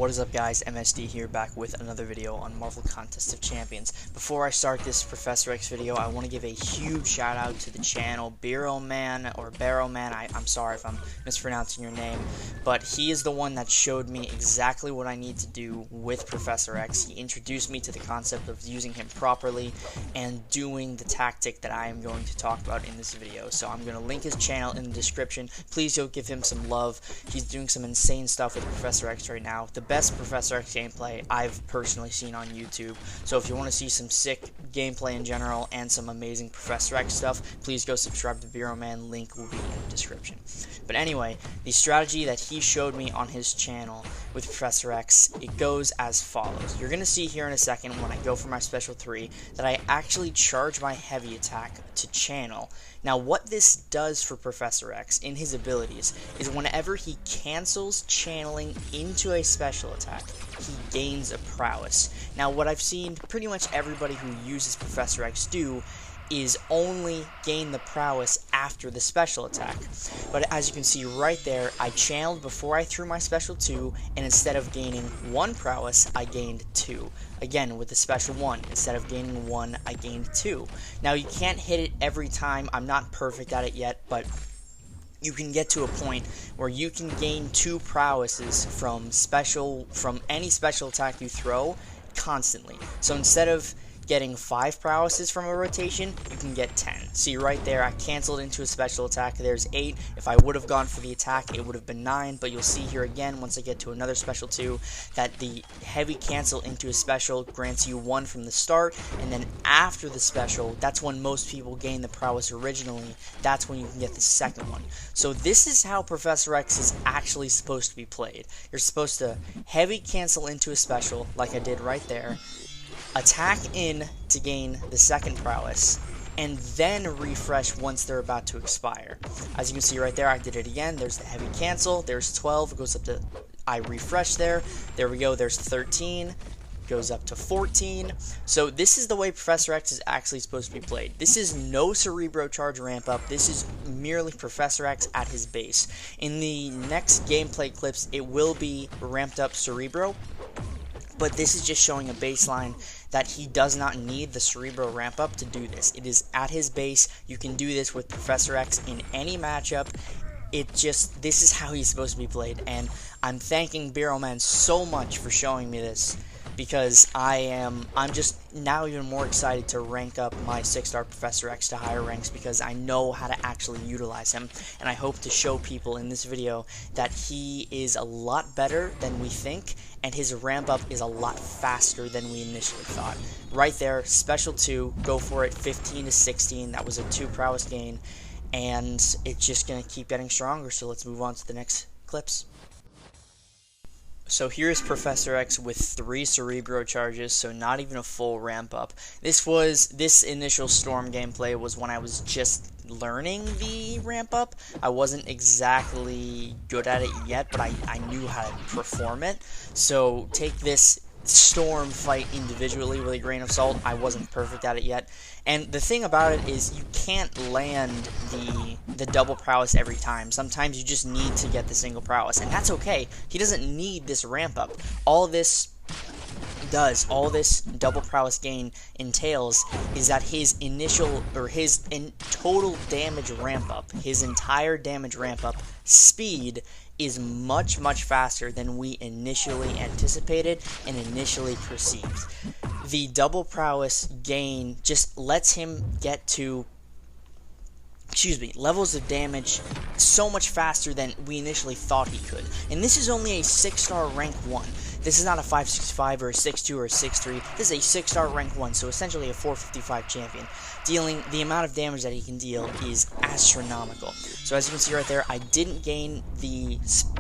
What is up, guys? MSD here, back with another video on Marvel Contest of Champions. Before I start this Professor X video, I want to give a huge shout out to the channel Barrowman, or Barrowman. I'm sorry if I'm mispronouncing your name, but he is the one that showed me exactly what I need to do with Professor X. He introduced me to the concept of using him properly and doing the tactic that I am going to talk about in this video. So I'm going to link his channel in the description. Please go give him some love. He's doing some insane stuff with Professor X right now. The best Professor X gameplay I've personally seen on YouTube. So if you want to see some sick gameplay in general and some amazing Professor X stuff, please go subscribe to Barrowman. Link will be in the description. But anyway, the strategy that he showed me on his channel with Professor X, it goes as follows. You're going to see here in a second when I go for my special 3 that I actually charge my heavy attack to channel. Now what this does for Professor X in his abilities is whenever he cancels channeling into a special attack, he gains a prowess. Now what I've seen pretty much everybody who uses Professor X do is only gain the prowess after the special attack. But as you can see right there, I channeled before I threw my special 2, and instead of gaining 1 prowess, I gained 2. Again, with the special 1, instead of gaining 1, I gained 2. Now you can't hit it every time. I'm not perfect at it yet, but you can get to a point where you can gain 2 prowesses from any special attack you throw constantly. So instead of getting 5 prowesses from a rotation, you can get 10. See right there, I canceled into a special attack. There's 8. If I would have gone for the attack, it would have been 9, but you'll see here again, once I get to another special 2, that the heavy cancel into a special grants you 1 from the start, and then after the special, that's when most people gain the prowess originally. That's when you can get the second one. So this is how Professor X is actually supposed to be played. You're supposed to heavy cancel into a special, like I did right there, attack in to gain the second prowess, and then refresh once they're about to expire. As you can see right there, I did it again. There's the heavy cancel. There's 12. It goes up to, I refresh there. There we go. There's 13. Goes up to 14. So this is the way Professor X is actually supposed to be played. This is no Cerebro charge ramp up. This is merely Professor X at his base. In the next gameplay clips, it will be ramped up Cerebro, but this is just showing a baseline that he does not need the Cerebro ramp up to do this. It is at his base. You can do this with Professor X in any matchup. This is how he's supposed to be played, and I'm thanking Barrowman so much for showing me this, because I'm just now even more excited to rank up my 6-star Professor X to higher ranks, because I know how to actually utilize him, and I hope to show people in this video that he is a lot better than we think, and his ramp up is a lot faster than we initially thought. Right there, special 2, go for it, 15 to 16, that was a 2 prowess gain, and it's just going to keep getting stronger, so let's move on to the next clips. So here's Professor X with 3 Cerebro charges, so not even a full ramp up. This initial Storm gameplay was when I was just learning the ramp up. I wasn't exactly good at it yet, but I knew how to perform it. So take this Storm fight individually with a grain of salt. I wasn't perfect at it yet. And the thing about it is you can't land the double prowess every time. Sometimes you just need to get the single prowess, and that's okay. He doesn't need this ramp up. All this double prowess gain entails is that his total damage ramp up, his entire damage ramp up speed is much faster than we initially anticipated and initially perceived. The double prowess gain just lets him get to levels of damage so much faster than we initially thought he could. And this is only a 6-star rank 1. This is not a 565 or a 62 or a 63. This is a 6-star rank 1, so essentially a 455 champion. Dealing the amount of damage that he can deal is astronomical. So as you can see right there, I didn't gain the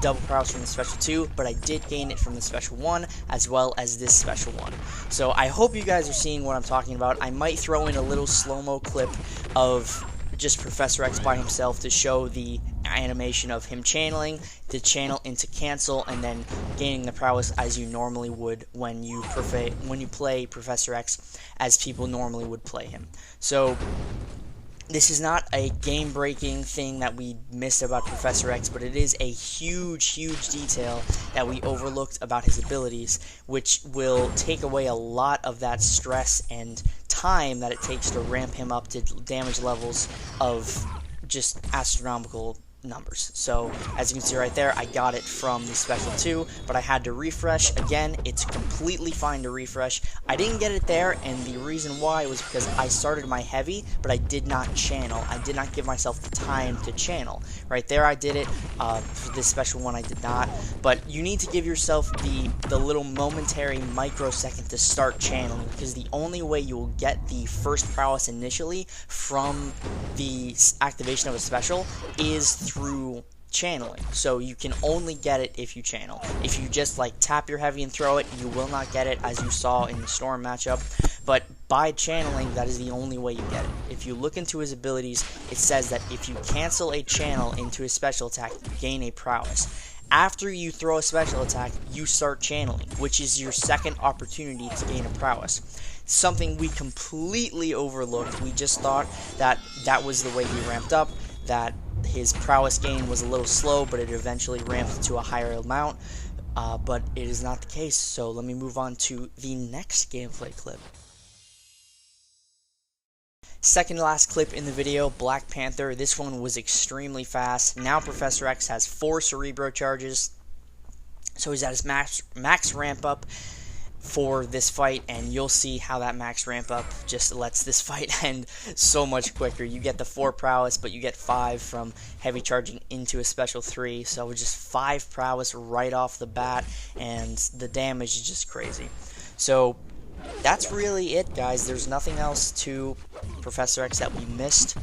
double prowess from the special 2, but I did gain it from the special 1, as well as this special 1. So I hope you guys are seeing what I'm talking about. I might throw in a little slow-mo clip of just Professor X by himself to show the animation of him channeling, to channel into cancel, and then gaining the prowess as you normally would when you play Professor X as people normally would play him. So This is not a game-breaking thing that we missed about Professor X, but it is a huge detail that we overlooked about his abilities, which will take away a lot of that stress and time that it takes to ramp him up to damage levels of just astronomical numbers. So as you can see right there, I got it from the special 2, but I had to refresh. Again, it's completely fine to refresh. I didn't get it there, and the reason why was because I started my heavy, but I did not channel. I did not give myself the time to channel. Right there I did it. For this special one I did not, but you need to give yourself the little momentary microsecond to start channeling, because the only way you will get the first prowess initially from the activation of a special is through channeling. So you can only get it if you channel. If you just like tap your heavy and throw it, you will not get it, as you saw in the Storm matchup. But by channeling, that is the only way you get it. If you look into his abilities, it says that if you cancel a channel into his special attack, you gain a prowess. After you throw a special attack, you start channeling, which is your second opportunity to gain a prowess. Something we completely overlooked. We just thought that that was the way he ramped up, that his prowess gain was a little slow, but it eventually ramped to a higher amount, but it is not the case. So let me move on to the next gameplay clip. Second to last clip in the video, Black Panther. This one was extremely fast. Now Professor X has 4 Cerebro charges, so he's at his max ramp up for this fight, and you'll see how that max ramp up just lets this fight end so much quicker. You get the 4 prowess, but you get 5 from heavy charging into a special 3, so just 5 prowess right off the bat, and the damage is just crazy. So that's really it, guys. There's nothing else to Professor X that we missed.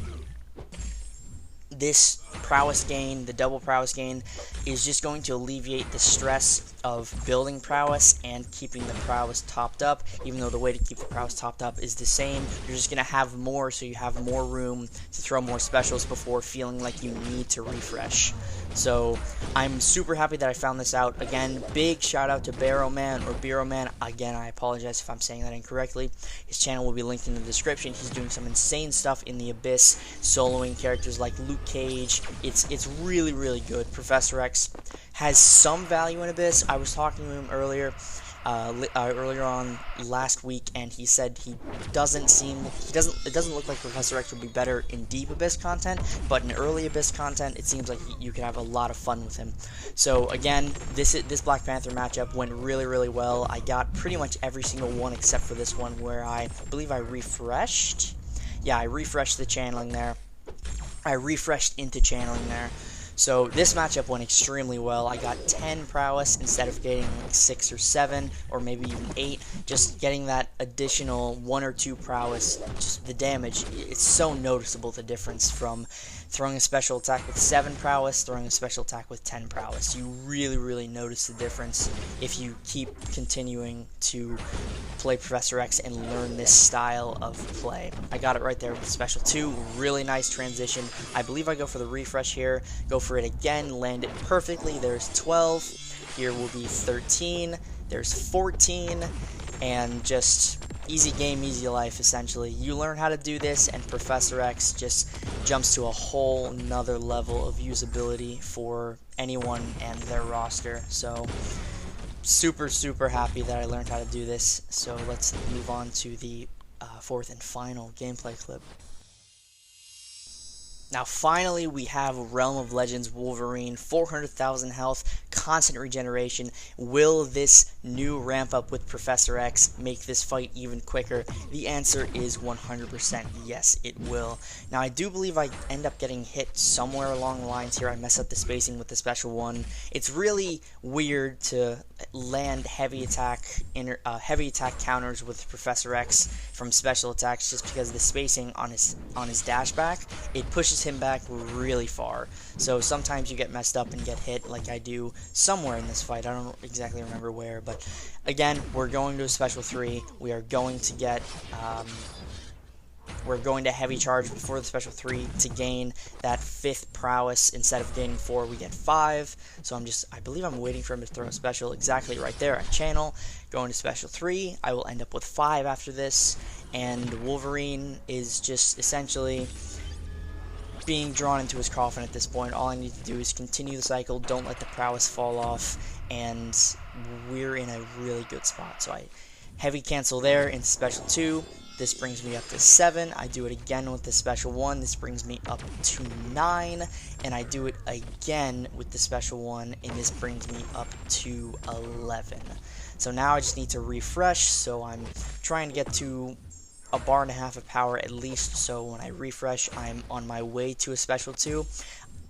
This prowess gain, the double prowess gain, is just going to alleviate the stress of building prowess and keeping the prowess topped up. Even though the way to keep the prowess topped up is the same, you're just going to have more, so you have more room to throw more specials before feeling like you need to refresh. So I'm super happy that I found this out. Again, big shout out to Barrow Man or Bureau Man. Again, I apologize if I'm saying that incorrectly. His channel will be linked in the description. He's doing some insane stuff in the Abyss, soloing characters like Luke Cage. It's really good. Professor X has some value in Abyss. I was talking to him earlier on last week, and he said it doesn't look like Professor X would be better in deep Abyss content, but in early Abyss content, it seems like you could have a lot of fun with him. So again, this Black Panther matchup went really well. I got pretty much every single one except for this one, where I believe I refreshed. Yeah, I refreshed the channeling there. I refreshed into channeling there. So this matchup went extremely well. I got 10 prowess instead of getting like 6 or 7 or maybe even 8. Just getting that additional 1 or 2 prowess, just the damage, it's so noticeable, the difference from throwing a special attack with 7 prowess, throwing a special attack with 10 prowess. You really notice the difference if you keep continuing to play Professor X and learn this style of play. I got it right there with the special 2. Really nice transition. I believe I go for the refresh here, go for it again, land it perfectly. There's 12. Here will be 13. There's 14. And just easy game, easy life, essentially. You learn how to do this, and Professor X just jumps to a whole nother level of usability for anyone and their roster. So super happy that I learned how to do this. So let's move on to the fourth and final gameplay clip. Now finally we have Realm of Legends Wolverine, 400,000 health, constant regeneration. Will this new ramp up with Professor X make this fight even quicker? The answer is 100% yes, it will. Now I do believe I end up getting hit somewhere along the lines here. I mess up the spacing with the special one. It's really weird to land heavy attack counters with Professor X from special attacks, just because the spacing on his dashback, it pushes him back really far. So sometimes you get messed up and get hit like I do somewhere in this fight. I don't exactly remember where, but again, we're going to a special 3. We are going to get we're going to heavy charge before the special 3 to gain that 5th prowess. Instead of gaining 4, we get 5. So I believe I'm waiting for him to throw a special exactly right there. I channel, going to special 3. I will end up with 5 after this, and Wolverine is just essentially being drawn into his coffin at this point. All I need to do is continue the cycle, don't let the prowess fall off, and we're in a really good spot. So I heavy cancel there into special 2. This brings me up to 7. I do it again with the special 1. This brings me up to 9. And I do it again with the special 1, and this brings me up to 11. So now I just need to refresh, so I'm trying to get to a bar and a half of power at least, so when I refresh, I'm on my way to a special 2.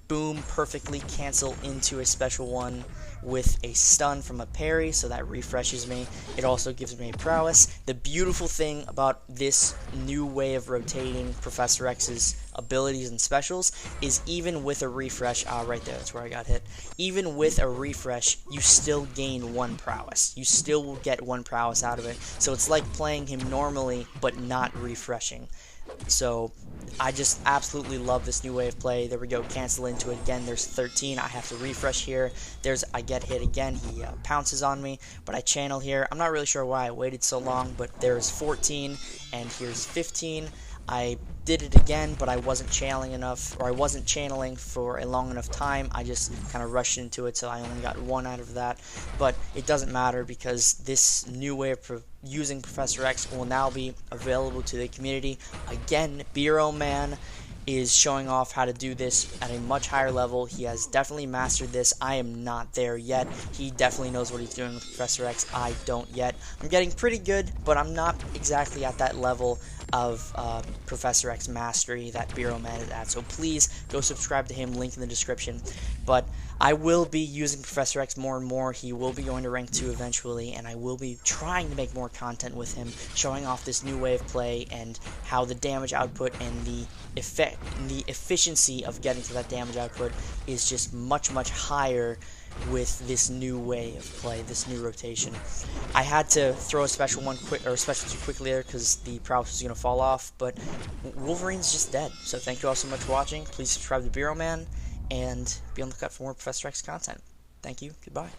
Boom, perfectly cancel into a special 1 with a stun from a parry, so that refreshes me. It also gives me a prowess. The beautiful thing about this new way of rotating Professor X's abilities and specials is even with a refresh, right there, that's where I got hit. Even with a refresh, you still gain 1 prowess. You still will get 1 prowess out of it. So it's like playing him normally, but not refreshing. So I just absolutely love this new way of play. There we go, cancel into it again. There's 13. I have to refresh here. I get hit again. He pounces on me, but I channel here. I'm not really sure why I waited so long, but there's 14, and here's 15. I did it again, but I wasn't channeling enough, or I wasn't channeling for a long enough time. I just kind of rushed into it, so I only got 1 out of that. But it doesn't matter, because this new way of using Professor X will now be available to the community. Again, Bureau Man is showing off how to do this at a much higher level. He has definitely mastered this. I am not there yet. He definitely knows what he's doing with Professor X. I don't yet. I'm getting pretty good, but I'm not exactly at that level of Professor X mastery that Bureau Man is at. So please go subscribe to him, link in the description. But I will be using Professor X more and more. He will be going to rank 2 eventually, and I will be trying to make more content with him, showing off this new way of play and how the damage output and the efficiency of getting to that damage output is just much, much higher with this new way of play, this new rotation. I had to throw a special 1 quick, or a special 2 quickly there, because the prowess was going to fall off, but Wolverine's just dead. So thank you all so much for watching. Please subscribe to Bureau Man, and be on the lookout for more Professor X content. Thank you. Goodbye.